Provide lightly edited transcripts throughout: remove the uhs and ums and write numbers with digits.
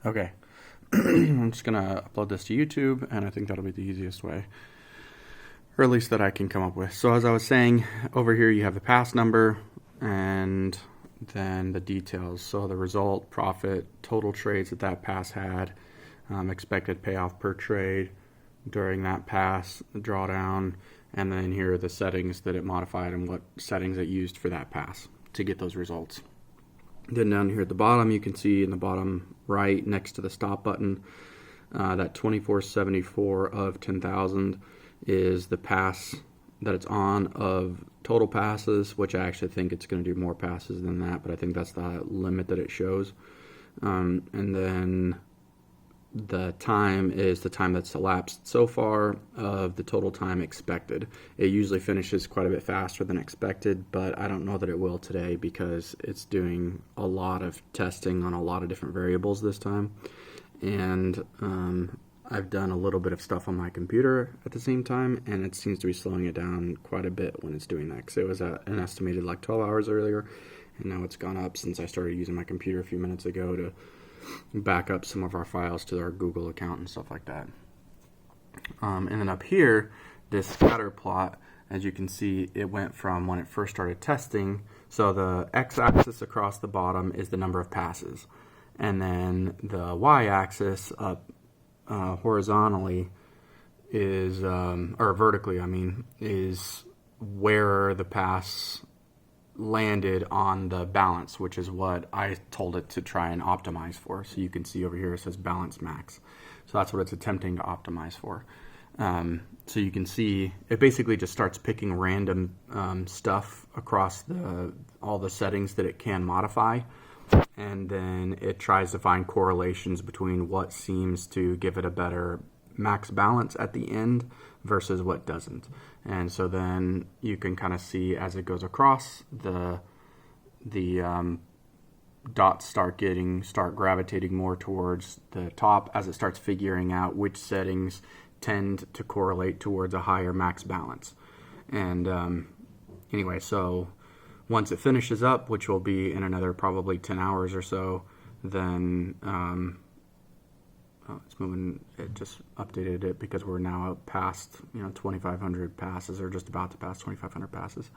Okay, I'm just gonna upload this to YouTube, and I think that'll be the easiest way, or at least that I can come up with. So as I was saying, over here you have the pass number and then the details. So the result, profit, total trades that pass had, expected payoff per trade during that pass, drawdown, and then here are the settings that it modified and what settings it used for that pass to get those results. Then down here at the bottom, you can see in the bottom right next to the stop button, that 2474 of 10,000 is the pass that it's on of total passes, which I actually think it's going to do more passes than that, but I think that's the limit that it shows. And then the time is the time that's elapsed so far of the total time expected. It usually finishes quite a bit faster than expected, but I don't know that it will today because it's doing a lot of testing on a lot of different variables this time. And I've done a little bit of stuff on my computer at the same time, and it seems to be slowing it down quite a bit when it's doing that, because it was at an estimated like 12 hours earlier, and now it's gone up since I started using my computer a few minutes ago to back up some of our files to our Google account and stuff like that. And then up here, this scatter plot, as you can see, it went from when it first started testing. So the x-axis across the bottom is the number of passes, and then the y-axis up horizontally is, or vertically, I mean, is where the pass landed on the balance, which is what I told it to try and optimize for. So you can see over here it says balance max. So that's what it's attempting to optimize for. So you can see it basically just starts picking random stuff across all the settings that it can modify, and then it tries to find correlations between what seems to give it a better max balance at the end versus what doesn't. And so then you can kind of see as it goes across, the dots start gravitating more towards the top as it starts figuring out which settings tend to correlate towards a higher max balance. And anyway, so once it finishes up, which will be in another probably 10 hours or so, then it's moving. It just updated it because we're now past 2,500 passes, or just about to pass 2,500 passes.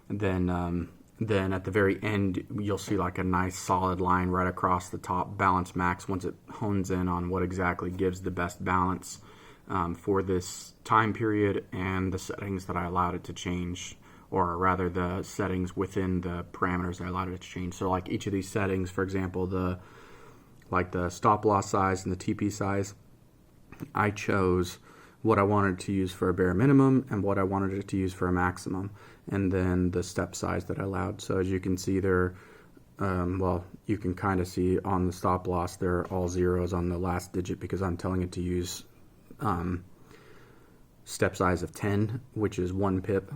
And then at the very end, you'll see like a nice solid line right across the top, balance max, once it hones in on what exactly gives the best balance for this time period, and the settings that I allowed it to change, or rather the settings within the parameters I allowed it to change. So like each of these settings, for example, the stop loss size and the TP size, I chose what I wanted to use for a bare minimum and what I wanted it to use for a maximum, and then the step size that I allowed. So as you can see there, you can kind of see on the stop loss, they're all zeros on the last digit because I'm telling it to use step size of 10, which is 1 pip,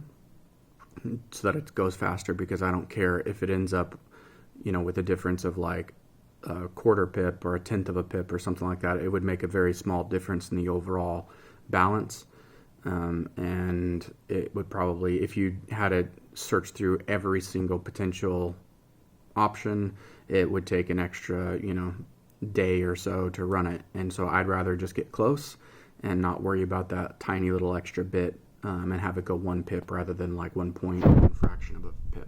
so that it goes faster, because I don't care if it ends up, with a difference of like a quarter pip or a tenth of a pip or something like that. It would make a very small difference in the overall balance. And it would probably, if you had to search through every single potential option, it would take an extra, day or so to run it. And so I'd rather just get close and not worry about that tiny little extra bit, and have it go 1 pip rather than like 1 point, fraction of a pip.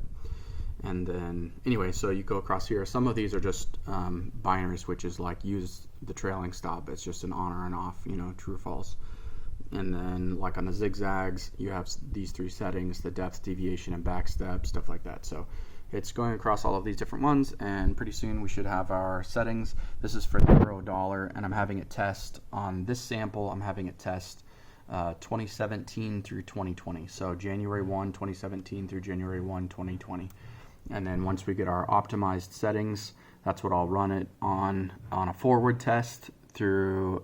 And then anyway, so you go across here. Some of these are just binary switches, like use the trailing stop. It's just an on or an off, true or false. And then like on the zigzags, you have these 3 settings: the depth, deviation, and backstep, stuff like that. So it's going across all of these different ones, and pretty soon we should have our settings. This is for the $1, and I'm having it test on this sample. I'm having it test 2017 through 2020. So January 1, 2017 through January 1, 2020. And then once we get our optimized settings, that's what I'll run it on a forward test through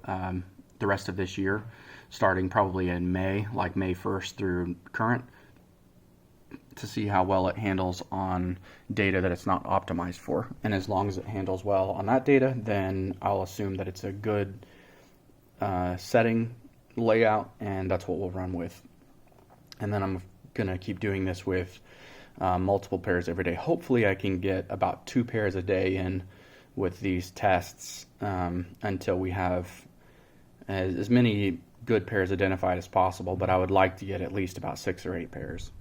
the rest of this year, starting probably in May, like May 1st through current, to see how well it handles on data that it's not optimized for. And as long as it handles well on that data, then I'll assume that it's a good setting layout, and that's what we'll run with. And then I'm going to keep doing this with multiple pairs every day. Hopefully I can get about 2 pairs a day in with these tests until we have as many good pairs identified as possible, but I would like to get at least about 6 or 8 pairs.